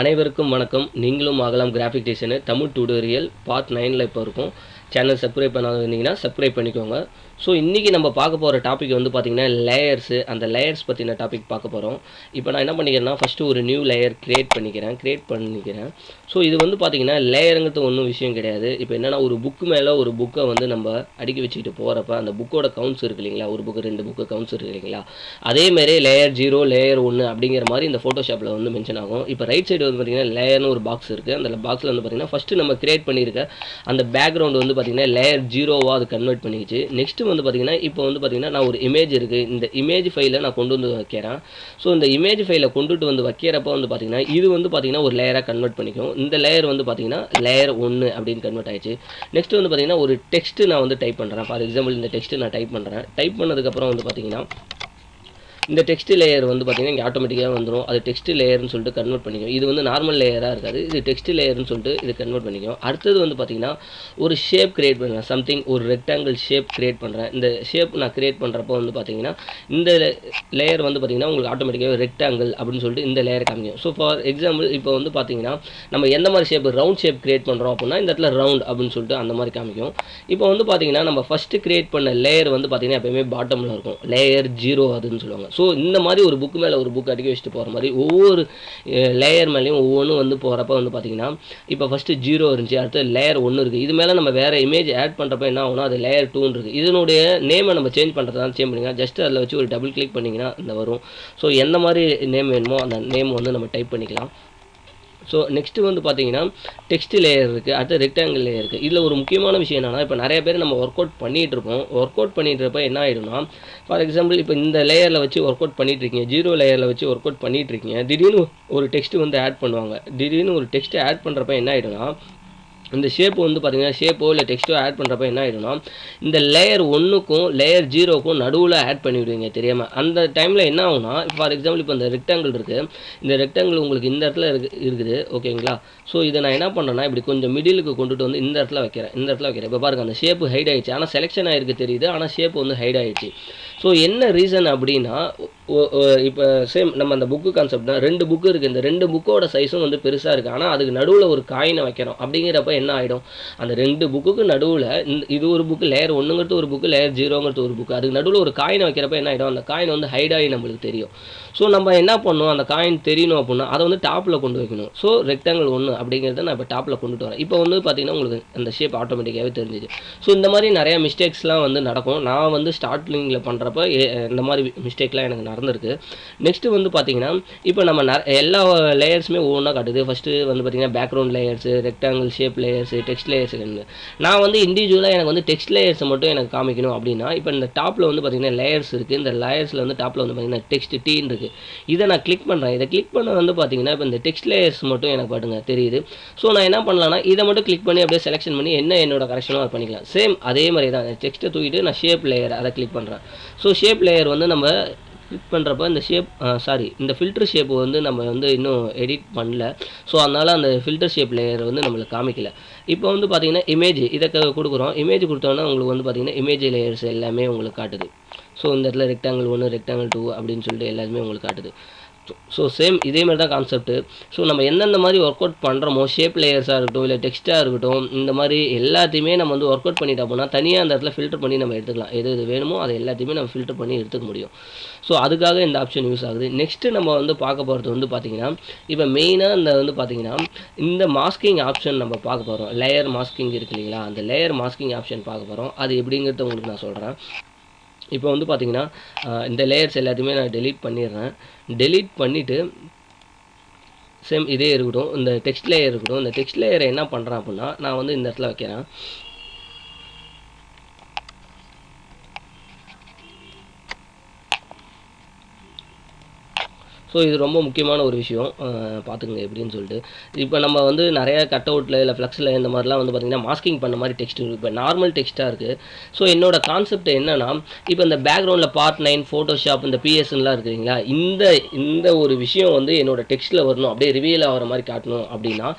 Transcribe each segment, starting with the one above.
அனைவருக்கும் வணக்கம். நீங்களும் ஆகலாம் graphic designer Tamil tutorial part 9ல் இப்போ இருக்கும். சேனல் சப்ஸ்கிரைப் பண்ணாதீங்கன்னா சப்ஸ்கிரைப் பண்ணிக்கோங்க. ஸோ இன்றைக்கி நம்ம பார்க்க போகிற டாபிக் வந்து பார்த்திங்கன்னா லேயர்ஸு. அந்த லேயர்ஸ் பற்றின டாபிக் பார்க்க போகிறோம். இப்போ நான் என்ன பண்ணிக்கிறேன்னா ஃபஸ்ட்டு ஒரு நியூ லேயர் க்ரியேட் பண்ணிக்கிறேன். ஸோ இது வந்து பார்த்திங்கன்னா லேயருங்கிறது ஒன்றும் விஷயம் கிடையாது. இப்போ என்னென்னா ஒரு புக்கு மேலே ஒரு புக்கை வந்து நம்ம அடுக்கி வச்சுக்கிட்டு போகிறப்ப அந்த புக்கோட கவுண்ட்ஸ் இருக்குது இல்லைங்களா, ஒரு புக்கு 2 புக்கு கவுண்ட்ஸ் இருக்குது இல்லைங்களா, அதேமாரி லேயர் 0 லேயர் 1 அப்படிங்கிற மாதிரி இந்த ஃபோட்டோஷாப்பில் வந்து மென்ஷன் ஆகும். இப்போ ரைட் சைடு வந்து பார்த்திங்கன்னா லேயர்னு ஒரு பாக்ஸ் இருக்குது. அந்த பாக்ஸில் வந்து பார்த்திங்கன்னா ஃபஸ்ட்டு நம்ம க்ரியேட் பண்ணியிருக்க அந்த பேக்ரவுண்டு வந்து பார்த்திங்கன்னா லேயர் 0வாக அது கன்வெர்ட் பண்ணிக்கிச்சு. நெக்ஸ்ட்டு வந்து பார்த்திங்கன்னா இப்போ வந்து பார்த்திங்கன்னா நான் ஒரு இமேஜ் இருக்குது, இந்த இமேஜ் ஃபைலை நான் கொண்டு வந்து வைக்கிறேன். ஸோ இந்த இமேஜ் ஃபைலை கொண்டுட்டு வந்து வைக்கிறப்ப வந்து பார்த்திங்கன்னா இது வந்து பார்த்திங்கன்னா ஒரு லேயராக கன்வெர்ட் பண்ணிக்கும். இந்த லேயர் வந்து பார்த்திங்கன்னா லேயர் 1 அப்படின்னு கன்வெர்ட் ஆயிடுச்சு. நெக்ஸ்ட் வந்து பார்த்திங்கன்னா ஒரு டெக்ஸ்ட்டு நான் வந்து டைப் பண்ணுறேன். ஃபார் எக்ஸாம்பிள் இந்த டெக்ஸ்ட்டு நான் டைப் பண்ணுறேன். டைப் பண்ணதுக்கப்புறம் வந்து பார்த்திங்கன்னா இந்த டெக்ஸ்ட் லேயர் வந்து பார்த்திங்கன்னா இங்கே ஆட்டோமேட்டிக்காக வந்துடும். அது டெக்ஸ்ட் லேயர்னு சொல்லிட்டு கன்வெர்ட் பண்ணிக்கும். இது வந்து நார்மல் லேயராக இருக்காது, இது டெக்ஸ்ட் லேயர்னு சொல்லிட்டு இது கன்வெர்ட் பண்ணிக்கும். அடுத்தது வந்து பார்த்திங்கன்னா ஒரு ஷேப் கிரியேட் பண்ணுறேன். சம்திங் ஒரு ரெக்டாங்கிள் ஷேப் கிரியேட் பண்ணுறேன். இந்த ஷேப் நான் கிரியேட் பண்ணுறப்போ வந்து பார்த்திங்கன்னா இந்த லேயர் வந்து பார்த்திங்கன்னா உங்களுக்கு ஆட்டோமேட்டிக்காக ரெக்டாங்கிள் அப்படின்னு சொல்லிட்டு இந்த லேயர் காமிக்கும். ஸோ ஃபார் எக்ஸாம்பிள் இப்போ வந்து பார்த்திங்கன்னா நம்ம எந்த மாதிரி ஷேப் ரவுண்ட் ஷேப் கிரியேட் பண்ணுறோம் அப்படின்னா இந்த இடத்துல ரவுண்ட் அப்படின்னு சொல்லிட்டு அந்த மாதிரி காமிக்கும். இப்போ வந்து பார்த்திங்கன்னா நம்ம ஃபஸ்ட்டு கிரியேட் பண்ண லேயர் வந்து பார்த்திங்கன்னா எப்போயுமே பாட்டமில் இருக்கும், லேயர் 0 அதுன்னு சொல்லுவாங்க. ஸோ இந்த மாதிரி ஒரு புக்கு மேலே ஒரு புக் அடிக்க வச்சுட்டு போகிற மாதிரி ஒவ்வொரு லேயர் மேலேயும் ஒவ்வொன்றும் வந்து போகிறப்ப வந்து பார்த்திங்கன்னா இப்போ ஃபஸ்ட்டு 0 இருந்துச்சு, அடுத்து லேயர் 1 இருக்குது. இது மேலே நம்ம வேறு இமேஜ் ஆட் பண்ணுறப்ப என்ன ஆகுனா அது லேயர் 2 இருக்குது. இதனுடைய நேமை நம்ம சேஞ்ச் பண்ணுறதா சேஞ்ச் பண்ணிங்கன்னா ஜஸ்ட் அதில் வச்சு ஒரு டபுள் கிளிக் பண்ணிங்கன்னா இந்த வரும். ஸோ எந்த மாதிரி நேம் வேணுமோ அந்த நேம் வந்து நம்ம டைப் பண்ணிக்கலாம். ஸோ நெக்ஸ்ட்டு வந்து பார்த்திங்கன்னா டெக்ஸ்ட் லேயர் இருக்குது, அடுத்து ரெக்டாங்கிள் லேயர் இருக்குது. இதில் ஒரு முக்கியமான விஷயம் என்னென்னா இப்போ நிறைய பேர் நம்ம ஒர்க் அவுட் பண்ணிகிட்ருப்போம். ஒர்க் அவுட் பண்ணிட்டுருப்ப என்ன ஆகிடும்னா ஃபார் எக்ஸாம்பிள் இப்போ இந்த லேயரில் வச்சு ஒர்க் அவுட் பண்ணிகிட்ருக்கீங்க, 0 லேயரில் வச்சு ஒர்க் அவுட் பண்ணிகிட்ருக்கீங்க, திடீர்னு ஒரு டெக்ஸ்ட் வந்து ஆட் பண்ணுவாங்க. திடீர்னு ஒரு டெக்ஸ்ட் ஆட் பண்ணுறப்ப என்ன ஆகிடும்னா இந்த ஷேப்பு வந்து பார்த்திங்கன்னா ஷேப்போ இல்லை டெக்ஸ்ட்டோ ஆட் பண்ணுறப்ப என்ன ஆகிடும்னா இந்த லேயர் 1க்கும் லேயர் 0க்கும் நடுவில் ஆட் பண்ணிவிடுவீங்க தெரியாமல். அந்த டைமில் என்ன ஆகுனா ஃபார் எக்ஸாம்பிள் இப்போ இந்த ரெக்டாங்கிள் இருக்குது, இந்த ரெக்டாங்கிள் உங்களுக்கு இந்த இடத்துல இருக்குது ஓகேங்களா. ஸோ இதை நான் என்ன பண்ணுறேன்னா இப்படி கொஞ்சம் மிடிலுக்கு கொண்டுட்டு வந்து இந்த இடத்துல வைக்கிறேன். இப்போ பாருங்கள் அந்த ஷேப்பு ஹைட் ஆகிடுச்சு, ஆனால் செலெக்ஷன் ஆகிருக்கு தெரியுது, ஆனால் ஷேப்பு வந்து ஹைட் ஆகிடுச்சு. ஸோ என்ன ரீசன் அப்படின்னா இப்போ சேம் நம்ம அந்த புக்கு கான்செப்ட் தான், 2 புக்கு இருக்குது, இந்த 2 புக்கோட சைஸும் வந்து பெருசாக இருக்குது, ஆனால் அதுக்கு நடுவில் ஒரு காயினை வைக்கிறோம். அப்படிங்கிறப்ப என்ன ஆகிடும், அந்த 2 புக்குக்கு நடுவில் இது ஒரு புக்கு லேயர் 1ங்கிறது ஒரு புக்கு, லேயர் 0ங்கிறது ஒரு புக்கு, அதுக்கு நடுவில் ஒரு காயினை வைக்கிறப்ப என்ன ஆகிடும், அந்த காயின் வந்து ஹைட் ஆகி நம்மளுக்கு தெரியும். ஸோ நம்ம என்ன பண்ணணும், அந்த காயின் தெரியணும் அப்படின்னா அதை வந்து டாப்பில் கொண்டு வைக்கணும். ஸோ ரெக்டாங்கிள் 1 அப்படிங்கிறத நான் இப்போ டாப்பில் கொண்டுட்டு வரேன். இப்போ வந்து பார்த்திங்கன்னா உங்களுக்கு அந்த ஷேப் ஆட்டோமேட்டிக்காகவே தெரிஞ்சிச்சு. ஸோ இந்த மாதிரி நிறையா மிஸ்டேக்ஸ்லாம் வந்து நடக்கும். நான் வந்து ஸ்டார்டிங்கில் பண்ணுறப்ப இந்த மாதிரி மிஸ்டேக்லாம் எனக்கு நடந்திருக்கு. நெக்ஸ்ட்டு வந்து பார்த்திங்கன்னா இப்போ நம்ம எல்லா லேயர்ஸுமே ஒவ்வொன்றா காட்டுது. ஃபஸ்ட்டு வந்து பார்த்திங்கன்னா background layers, rectangle shape layers, text layers. நான் வந்து இண்டிவிஜுவலாக எனக்கு வந்து டெக்ஸ்ட் லேயர்ஸை மட்டும் எனக்கு காமிக்கணும் அப்படின்னா இப்போ இந்த டாப்பில் வந்து பார்த்திங்கன்னா லேயர்ஸ் இருக்குது. இந்த லேயர்ஸில் வந்து டாப்பில் வந்து பார்த்திங்கன்னா டெக்ஸ்ட் டீன் இருக்குது. இதை நான் கிளிக் பண்ணுறேன். இதை கிளிக் பண்ண வந்து பார்த்திங்கன்னா இப்போ இந்த டெக்ஸ்ட் லேயர்ஸ் மட்டும் எனக்கு பாட்டுங்க தெரியுது. ஸோ நான் என்ன பண்ணலான்னா இதை மட்டும் கிளிக் பண்ணி அப்படியே செலெக்ஷன் பண்ணி என்ன என்னோட கரெக்ஷனோ அதை பண்ணிக்கலாம். சேம் அதே மாதிரி தான் டெக்ஸ்ட்டை தூக்கிட்டு நான் ஷேப் லேயர் அதை கிளிக் பண்ணுறேன். ஸோ ஷேப் லேயர் வந்து நம்ம கிளிக் பண்ணுறப்ப இந்த இந்த ஃபில்டர் ஷேப் வந்து நம்ம வந்து இன்னும் எடிட் பண்ணல. ஸோ அதனால் அந்த ஃபில்டர் ஷேப் லேயர் வந்து நம்மளுக்கு காமிக்கல. இப்போ வந்து பார்த்திங்கன்னா இமேஜ் இதை கொடுக்குறோம். இமேஜ் கொடுத்தோன்னா உங்களுக்கு வந்து பார்த்திங்கன்னா இமேஜ் லேயர்ஸ் எல்லாமே உங்களுக்கு காட்டுது. ஸோ இந்த இடத்துல ரெக்டாங்கிள் 1 ரெக்டாங்கிள் 2 அப்படின்னு சொல்லிட்டு எல்லாருமே உங்களுக்கு காட்டுது. ஸோ சேம் இதே மாதிரி தான் கான்செப்ட்டு. ஸோ நம்ம எந்தெந்த மாதிரி ஒர்க் அவுட் பண்ணுறோமோ ஷேப் லேயர்ஸாக இருக்கட்டும் இல்லை டெக்ஸ்ட்டாக இருக்கட்டும், இந்த மாதிரி எல்லாத்தையுமே நம்ம வந்து ஒர்க் அவுட் பண்ணிட்டா போனால் தனியாக அந்த இடத்துல ஃபில்டர் பண்ணி நம்ம எடுத்துக்கலாம். எது வேணுமோ அதை எல்லாத்தையுமே நம்ம ஃபில்டர் பண்ணி எடுத்துக்க முடியும். ஸோ அதுக்காக இந்த ஆப்ஷன் யூஸ் ஆகுது. நெக்ஸ்ட்டு நம்ம வந்து பார்க்க போகிறது வந்து பார்த்திங்கன்னா இப்போ மெயினாக இந்த வந்து பார்த்திங்கன்னா இந்த மாஸ்கிங் ஆப்ஷன் நம்ம பார்க்க போகிறோம். லேயர் மாஸ்கிங் இருக்கு இல்லைங்களா, அந்த லேயர் மாஸ்கிங் ஆப்ஷன் பார்க்க போகிறோம். அது எப்படிங்கிறத உங்களுக்கு நான் சொல்கிறேன். இப்போ வந்து பார்த்திங்கன்னா இந்த லேயர்ஸ் எல்லாத்தையுமே நான் டெலீட் பண்ணிடுறேன். டெலீட் பண்ணிவிட்டு சேம் இதே இருக்கட்டும், இந்த டெக்ஸ்ட் லேயர் இருக்கட்டும். இந்த டெக்ஸ்ட் லேயரை என்ன பண்ணுறேன் அப்படின்னா நான் வந்து இந்த இடத்துல வைக்கிறேன். ஸோ இது ரொம்ப முக்கியமான ஒரு விஷயம், பார்த்துக்குங்க எப்படின்னு சொல்லிட்டு. இப்போ நம்ம வந்து நிறையா கட் அவுட்டில் இல்லை ஃப்ளக்ஸில் இந்த மாதிரிலாம் வந்து பார்த்திங்கன்னா மாஸ்கிங் பண்ண மாதிரி டெக்ஸ்ட் இருக்குது. இப்போ நார்மல் டெக்ஸ்ட்டாக இருக்குது. ஸோ என்னோட கான்செப்ட் என்னென்னா இப்போ இந்த பேக்ரவுண்டில் பார்ட் 9 ஃபோட்டோஷாப் இந்த பிஎஸ்என்லாம் இருக்குதுங்களா, இந்த ஒரு விஷயம் வந்து என்னோடய டெக்ஸ்ட்டில் வரணும், அப்படியே ரிவீல் ஆகிற மாதிரி காட்டணும் அப்படின்னா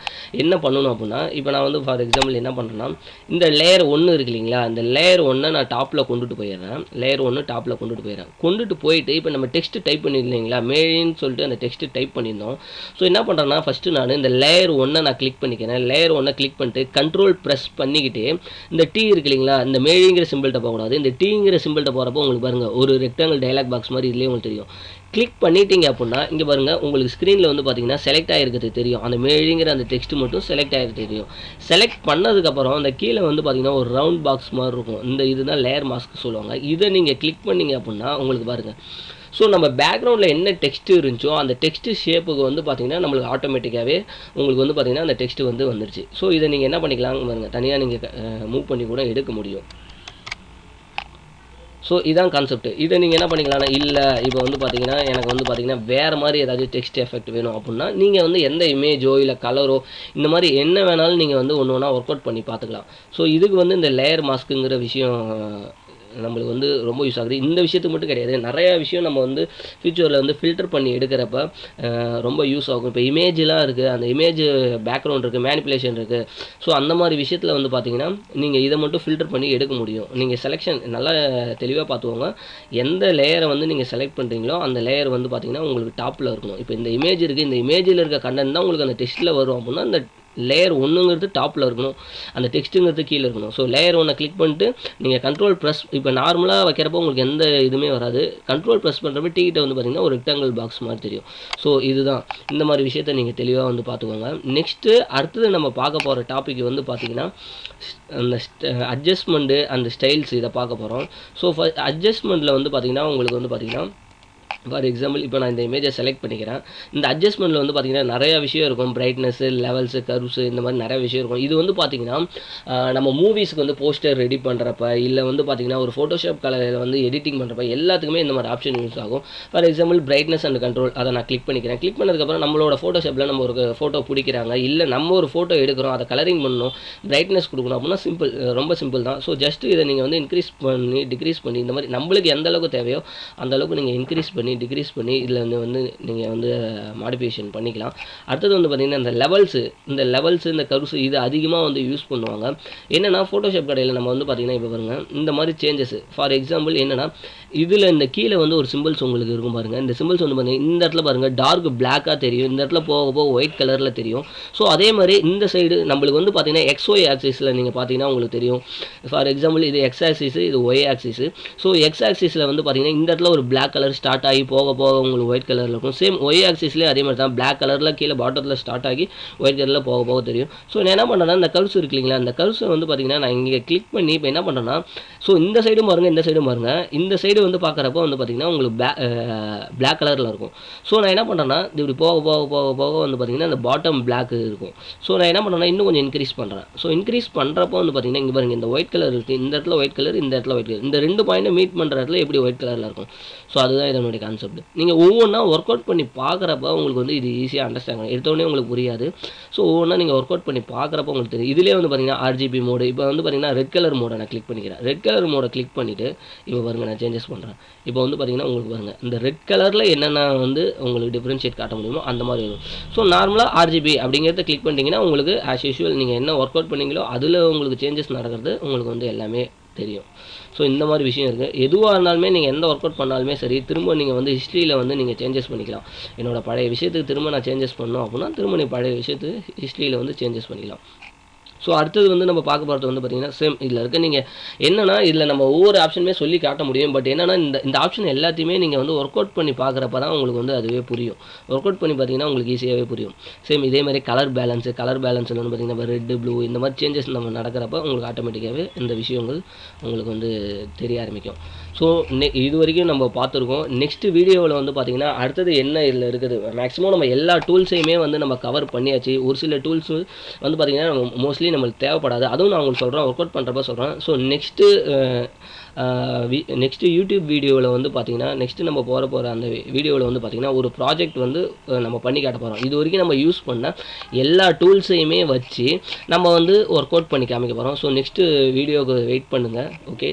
என்ன பண்ணணும் அப்படின்னா இப்போ நான் வந்து ஃபார் எக்ஸாம்பிள் என்ன பண்ணுறேன்னா இந்த லேயர் 1 இருக்கு இல்லைங்களா, இந்த லேயர் 1 நான் டாப்பில் கொண்டுட்டு போயிடுறேன். லேயர் 1 டாப்பில் கொண்டுட்டு போயிடுறேன். கொண்டுட்டு போயிட்டு இப்போ நம்ம டெக்ஸ்ட் டைப் பண்ணியிருந்தீங்களா மெயின்னு சொல்லிட்டு அந்த டெக்ஸ்ட்டு டைப் பண்ணியிருந்தோம். ஸோ என்ன பண்ணுறேன்னா ஃபஸ்ட்டு நான் இந்த லேயர் 1 நான் கிளிக் பண்ணிக்கிறேன். லேயர் 1 கிளிக் பண்ணிட்டு கண்ட்ரோல் ப்ரெஸ் பண்ணிக்கிட்டு இந்த டி இருக்கு இல்லைங்களா, இந்த மேலிங்கிற சிம்பிள்கிட்ட போகக்கூடாது, இந்த டீங்கிற சிம்பிள்கிட்ட போகிறப்போ உங்களுக்கு பாருங்கள் ஒரு ரெக்டாங்கிள் டயலாக் பாக்ஸ் மாதிரி இதுலேயே உங்களுக்கு தெரியும். கிளிக் பண்ணிட்டீங்க அப்படின்னா இங்கே பாருங்கள் உங்களுக்கு ஸ்க்ரீனில் வந்து பார்த்தீங்கன்னா செலக்ட் ஆகிருக்கிறது தெரியும். அந்த மேலிங்கிற அந்த டெக்ஸ்ட் மட்டும் செலக்ட் ஆகிருக்கு தெரியும். செலக்ட் பண்ணதுக்கப்புறம் அந்த கீழே வந்து பார்த்தீங்கன்னா ஒரு ரவுண்ட் பாக்ஸ் மாதிரி இருக்கும். இந்த இதுதான் லேயர் மாஸ்க் சொல்லுவாங்க. இதை நீங்கள் கிளிக் பண்ணீங்க அப்படின்னா உங்களுக்கு பாருங்கள். ஸோ நம்ம பேக்ரவுண்டில் என்ன டெக்ஸ்ட் இருந்துச்சோ அந்த டெக்ஸ்ட் ஷேப்புக்கு வந்து பார்த்தீங்கன்னா நம்மளுக்கு ஆட்டோமேட்டிக்காகவே உங்களுக்கு வந்து பார்த்தீங்கன்னா அந்த டெக்ஸ்ட் வந்து வந்துருச்சு. ஸோ இதை நீங்கள் என்ன பண்ணிக்கலாம் பாருங்கள், தனியாக நீங்கள் மூவ் பண்ணி கூட எடுக்க முடியும். ஸோ இதான் கான்செப்ட். இதை நீங்கள் என்ன பண்ணிக்கலாம்னா இல்லை இப்போ வந்து பார்த்தீங்கன்னா எனக்கு வந்து பார்த்தீங்கன்னா வேறு மாதிரி ஏதாச்சும் டெக்ஸ்ட் எஃபெக்ட் வேணும் அப்படின்னா நீங்கள் வந்து எந்த இமேஜோ இல்லை கலரோ இந்த மாதிரி என்ன வேணாலும் நீங்கள் வந்து ஒன்று ஒன்றா ஒர்க் அவுட் பண்ணி பார்த்துக்கலாம். ஸோ இதுக்கு வந்து இந்த லேயர் மாஸ்க்குங்கிற விஷயம் நம்மளுக்கு வந்து ரொம்ப யூஸ் ஆகுது. இந்த விஷயத்துக்கு மட்டும் கிடையாது, நிறையா விஷயம் நம்ம வந்து ஃபியூச்சரில் வந்து ஃபில்டர் பண்ணி எடுக்கிறப்ப ரொம்ப யூஸ் ஆகும். இப்போ இமேஜெலாம் இருக்குது, அந்த இமேஜ் பேக்ரவுண்ட் இருக்குது, மேனிப்புலேஷன் இருக்குது. ஸோ அந்த மாதிரி விஷயத்தில் வந்து பார்த்தீங்கன்னா நீங்கள் இதை மட்டும் ஃபில்டர் பண்ணி எடுக்க முடியும். நீங்கள் செலெக்ஷன் நல்லா தெளிவாக பார்த்துக்கோங்க. எந்த லேயரை வந்து நீங்கள் செலக்ட் பண்ணுறீங்களோ அந்த லேயர் வந்து பார்த்தீங்கன்னா உங்களுக்கு டாப்பில் இருக்கணும். இப்போ இந்த இமேஜ் இருக்குது, இந்த இமேஜில் இருக்க கண்டென்ட் தான் உங்களுக்கு அந்த டெக்ஸ்ட்டில் வரும் அப்படின்னா அந்த லேயர் 1ங்கிறது டாப்பில் இருக்கணும், அந்த டெக்ஸ்ட்டுங்கிறது கீழே இருக்கணும். ஸோ லேயர் 1 கிளிக் பண்ணிட்டு நீங்கள் கண்ட்ரோல் ப்ரெஸ் இப்போ நார்மலாக வைக்கிறப்போ உங்களுக்கு எந்த இதுவுமே வராது. கண்ட்ரோல் ப்ரெஸ் பண்ணுறப்ப டீக்கிட்ட வந்து பார்த்திங்கன்னா ஒரு ரெக்டாங்கிள் பாக்ஸ் மாதிரி தெரியும். ஸோ இதுதான் இந்த மாதிரி விஷயத்தை நீங்கள் தெளிவாக வந்து பார்த்துக்கோங்க. நெக்ஸ்ட்டு அடுத்தது நம்ம பார்க்க போகிற டாபிக் வந்து பார்த்திங்கன்னா அந்த அட்ஜஸ்ட்மெண்ட்டு அந்த ஸ்டைல்ஸ் இதை பார்க்க போகிறோம். ஸோ அட்ஜஸ்ட்மெண்ட்டில் வந்து பார்த்திங்கன்னா உங்களுக்கு வந்து பார்த்திங்கன்னா ஃபார் எக்ஸாம்பிள் இப்போ நான் இந்த இமேஜை செலக்ட் பண்ணிக்கிறேன். இந்த அட்ஜஸ்ட்மெண்ட்டில் வந்து பார்த்திங்கன்னா நிறையா விஷயம் இருக்கும். பிரைட்னஸ்ஸு, லெவல்ஸு, கர்வ்ஸு இந்த மாதிரி நிறைய விஷயம் இருக்கும். இது வந்து பார்த்திங்கன்னா நம்ம மூவிஸ்க்கு வந்து போஸ்டர் ரெடி பண்ணுறப்ப இல்லை வந்து பார்த்திங்கன்னா ஒரு ஃபோட்டோஷாப் கலரில் வந்து எடிட்டிங் பண்ணுறப்ப எல்லாத்துக்குமே இந்த மாதிரி ஆப்ஷன் யூஸ் ஆகும். For example brightness and control அதை நான் கிளிக் பண்ணிக்கிறேன். கிளிக் பண்ணதுக்கப்புறம் நம்மளோட ஃபோட்டோஷாப்பில் நம்ம ஒரு ஃபோட்டோ பிடிக்கிறாங்க இல்லை நம்ம ஒரு ஃபோட்டோ எடுக்கிறோம், அதை கலரிங் பண்ணணும், பிரைட்னஸ் கொடுக்கணும் அப்படின்னா சிம்பிள், ரொம்ப சிம்பிள் தான். ஸோ ஜஸ்ட்டு இதை நீங்கள் வந்து இன்க்ரீஸ் பண்ணி டிக்ரீஸ் பண்ணி இந்த மாதிரி நம்மளுக்கு எந்த அளவுக்கு தேவையோ அந்த அளவுக்கு நீங்கள் இன்க்ரீஸ் பண்ணி டிக்ரீஸ் பண்ணி இதில் வந்து நீங்கள் வந்து மாடிஃபிகேஷன் பண்ணிக்கலாம். அடுத்தது வந்து பார்த்திங்கன்னா இந்த லெவல்ஸு இந்த கர்வ்ஸு இது அதிகமாக வந்து யூஸ் பண்ணுவாங்க. என்னென்னா ஃபோட்டோஷாப் கடையில் நம்ம வந்து பார்த்திங்கன்னா இப்போ பாருங்கள் இந்த மாதிரி சேஞ்சஸ். ஃபார் எக்ஸாம்பிள் என்னென்னா இதில் இந்த கீழே வந்து ஒரு சிம்பிள்ஸ் உங்களுக்கு இருக்கும் பாருங்கள். இந்த சிம்பிள்ஸ் வந்து பார்த்திங்கன்னா இந்த இடத்துல பாருங்கள் டார்க் பிளாக்காக தெரியும், இந்த இடத்துல போக போக ஒயிட் கலரில் தெரியும். ஸோ அதே மாதிரி இந்த சைடு நம்மளுக்கு வந்து பார்த்திங்கன்னா XY ஆக்சிஸில் நீங்கள் பார்த்தீங்கன்னா உங்களுக்கு தெரியும். ஃபார் எக்ஸாம்பிள் இது X ஆக்சிஸு, இது Y ஆக்சிஸு. ஸோ X ஆக்சிஸில் வந்து பார்த்திங்கன்னா இந்த இடத்துல ஒரு பிளாக் கலர் ஸ்டார்ட் ஆகி போக போக உங்களுக்கு ஒயிட் கலரில் இருக்கும். சேம் Y ஆக்சிஸ்லேயே அதே மாதிரி தான் பிளாக் கலரில் கீழே பாட்டத்தில் ஸ்டார்ட் ஆகி ஒயிட் கலரில் போக போக தெரியும். ஸோ நான் என்ன பண்ணுறேன்னா இந்த கர்வ்ஸ் இருக்கு இல்லைங்களா, இந்த கர்வ்ஸை வந்து பார்த்திங்கன்னா நான் இங்கே கிளிக் பண்ணி இப்போ என்ன பண்ணுறேன்னா ஸோ இந்த சைடும் பாருங்கள் இந்த சைடும் பாருங்கள். இந்த சைடு வந்து பார்க்குறப்போ வந்து பார்த்திங்கன்னா உங்களுக்கு பிளாக் கலரில் இருக்கும். ஸோ நான் என்ன பண்ணுறேன்னா இப்படி போக போக போக போக வந்து பார்த்திங்கன்னா இந்த பாட்டம் பிளாக் இருக்கும். ஸோ நான் என்ன பண்ணுறேன்னா இன்னும் கொஞ்சம் இன்க்ரீஸ் பண்ணுறேன். ஸோ இன்க்ரீஸ் பண்ணுறப்போ வந்து பார்த்திங்கன்னா இங்கே பாருங்கள் இந்த ஒயிட் கலர் இருக்குது, இந்த இடத்துல ஒயிட் கலர், இந்த இடத்துல ஒயிட் கலர், இந்த ரெண்டு பாயிண்ட்டும் மீட் பண்ணுற இடத்துல எப்படி ஒயிட் கலரில் இருக்கும். ஸோ அதுதான் இதனுடைய கான்செப்ட். நீங்கள் ஒவ்வொன்றா ஒர்க் அவுட் பண்ணி பார்க்குறப்ப உங்களுக்கு வந்து இது ஈஸியாக அண்டர்ஸ்டாண்ட் ஆகும். எடுத்தோடனே உங்களுக்கு புரியாது. ஸோ ஒவ்வொன்றா நீங்கள் ஒர்க் அவுட் பண்ணி பார்க்குறப்ப உங்களுக்கு தெரியும். இதிலே வந்து பார்த்திங்கன்னா RGB மோடு இப்போ வந்து பார்த்திங்கன்னா ரெட் கலர் மோடை நான் கிளிக் பண்ணிக்கிறேன். ரெட் கலர் மோடை கிளிக் பண்ணிவிட்டு இப்போ பாருங்கள் நான் சேஞ்சஸ் பண்ணுறேன். இப்போ வந்து பார்த்திங்கன்னா உங்களுக்கு பாருங்கள் இந்த ரெட் கலரில் என்னென்ன வந்து உங்களுக்கு டிஃப்ரென்ஷியேட் காட்ட முடியுமோ அந்த மாதிரி வரும். ஸோ நார்மலாக RGB அப்படிங்கிறத கிளிக் பண்ணிட்டீங்கன்னா உங்களுக்கு ஆஸ் யூஷுவல் நீங்கள் என்ன ஒர்க் அவுட் பண்ணீங்களோ அதில் உங்களுக்கு சேஞ்சஸ் நடக்கிறது உங்களுக்கு வந்து எல்லாமே தெரியும். ஸோ இந்த மாதிரி விஷயம் இருக்குது. எதுவாக இருந்தாலுமே நீங்கள் எந்த ஒர்க் அவுட் பண்ணாலுமே சரி திரும்ப நீங்கள் வந்து ஹிஸ்ட்ரியில் வந்து நீங்கள் சேஞ்சஸ் பண்ணிக்கலாம். என்னோட பழைய விஷயத்துக்கு திரும்ப நான் சேஞ்சஸ் பண்ணோம் அப்படின்னா திரும்ப நீ பழைய விஷயத்துக்கு ஹிஸ்ட்ரியில் வந்து சேஞ்சஸ் பண்ணிக்கலாம். ஸோ அடுத்தது வந்து நம்ம பார்க்க போகிறது வந்து பார்த்திங்கன்னா சேம் இதில் இருக்க நீங்கள் என்னென்னா இதில் நம்ம ஒவ்வொரு ஆப்ஷனுமே சொல்லி காட்ட முடியும். பட் என்னென்னா இந்த ஆப்ஷன் எல்லாத்தையுமே நீங்கள் வந்து ஒர்க் அவுட் பண்ணி பார்க்குறப்ப தான் உங்களுக்கு வந்து அதுவே புரியும். ஒர்க் அவுட் பண்ணி பார்த்தீங்கன்னா உங்களுக்கு ஈஸியாகவே புரியும். சேம் இதே மாதிரி கலர் பேலன்ஸில் வந்து பார்த்திங்கன்னா ரெட் ப்ளூ இந்த மாதிரி சேஞ்சஸ் நம்ம நடக்கிறப்ப உங்களுக்கு ஆட்டோமேட்டிக்காகவே இந்த விஷயங்கள் உங்களுக்கு வந்து தெரிய ஆரம்பிக்கும். ஸோ இது வரைக்கும் நம்ம பார்த்துருக்கோம். நெக்ஸ்ட் வீடியோவில் வந்து பார்த்திங்கன்னா அடுத்தது என்ன இதில் இருக்குது, மேக்ஸிமம் நம்ம எல்லா டூல்ஸையுமே வந்து நம்ம கவர் பண்ணியாச்சு. ஒரு சில டூல்ஸ் வந்து பார்த்திங்கன்னா மோஸ்ட்லி நம்மளுக்கு தேவைப்படாது. அதுவும் நான் உங்களுக்கு சொல்கிறேன், ஒர்க் அவுட் பண்ணுறப்ப சொல்கிறேன். ஸோ நெக்ஸ்ட்டு யூடியூப் வீடியோவில் வந்து பார்த்திங்கன்னா நெக்ஸ்ட்டு நம்ம போகிற அந்த வீடியோவில் வந்து பார்த்திங்கன்னா ஒரு ப்ராஜெக்ட் வந்து நம்ம பண்ணி காட்ட போகிறோம். இது வரைக்கும் நம்ம யூஸ் பண்ண எல்லா டூல்ஸையுமே வச்சு நம்ம வந்து ஒர்க் அவுட் பண்ணி காமிக்க போகிறோம். ஸோ நெக்ஸ்ட்டு வீடியோவுக்கு வெயிட் பண்ணுங்கள். ஓகே.